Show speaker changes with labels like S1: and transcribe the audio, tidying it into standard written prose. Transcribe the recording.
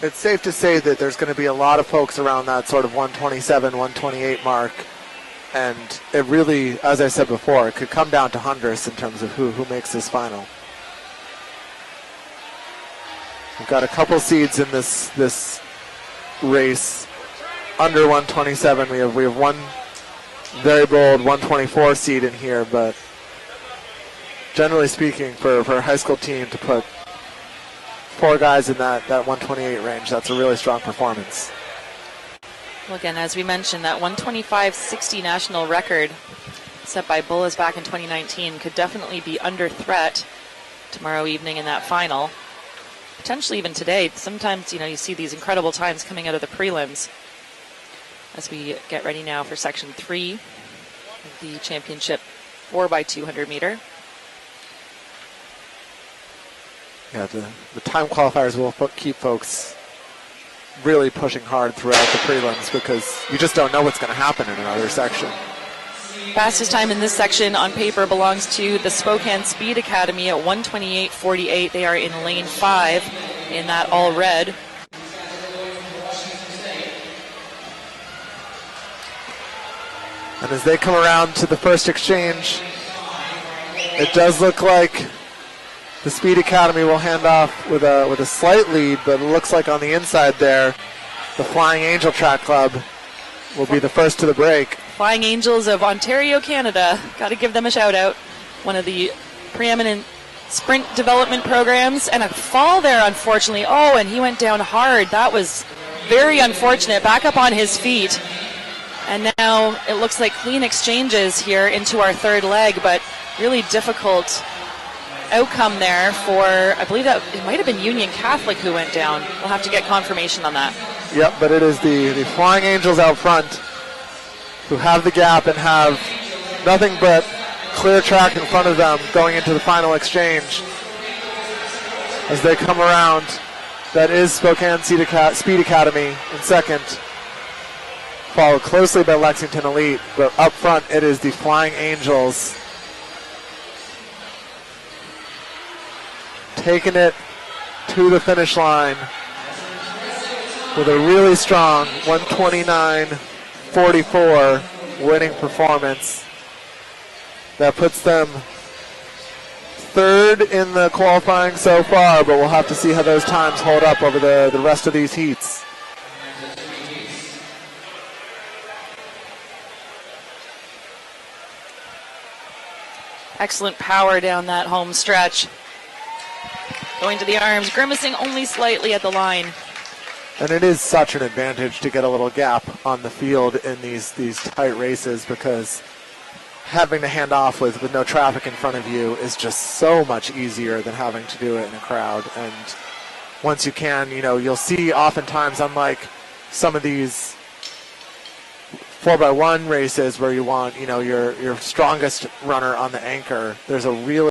S1: it's safe to say that there's going to be a lot of folks around that sort of 127, 128 mark. And it really, as I said before, it could come down to hundredths in terms of who makes this final. We've got a couple seeds in this race under 127. We have one very bold 124 seed in here, but generally speaking, for a high school team to put 4 guys in that 128 range, that's a really strong performance.
S2: Well, again, as we mentioned, that 125.60 national record set by Bullis back in 2019 could definitely be under threat tomorrow evening in that final. Potentially even today. Sometimes, you see these incredible times coming out of the prelims as we get ready now for Section 3 of the championship 4x200 meter.
S1: Yeah, the time qualifiers will keep folks really pushing hard throughout the prelims because you just don't know what's going to happen in another section.
S2: Fastest time in this section on paper belongs to the Spokane Speed Academy at 1:28.48. They are in lane 5 in that all red.
S1: And as they come around to the first exchange, it does look like the Speed Academy will hand off with a slight lead, but it looks like on the inside there, the Flying Angel Track Club will be the first to the break.
S2: Flying Angels of Ontario, Canada. Got to give them a shout out. One of the preeminent sprint development programs. And a fall there, unfortunately. Oh, and he went down hard. That was very unfortunate. Back up on his feet. And now it looks like clean exchanges here into our third leg, but really difficult outcome there for, I believe that it might have been Union Catholic who went down. We'll have to get confirmation on that.
S1: Yep, but it is the Flying Angels out front who have the gap and have nothing but clear track in front of them going into the final exchange. As they come around, that is Spokane Speed Academy in second, followed closely by Lexington Elite, but up front it is the Flying Angels taking it to the finish line with a really strong 129.44 winning performance that puts them third in the qualifying so far, but we'll have to see how those times hold up over the rest of these heats.
S2: Excellent power down that home stretch. Going to the arms, grimacing only slightly at the line.
S1: And it is such an advantage to get a little gap on the field in these tight races because having to hand off with no traffic in front of you is just so much easier than having to do it in a crowd. And once you can, you'll see oftentimes, unlike some of these 4x1 races where you want, your strongest runner on the anchor, there's a really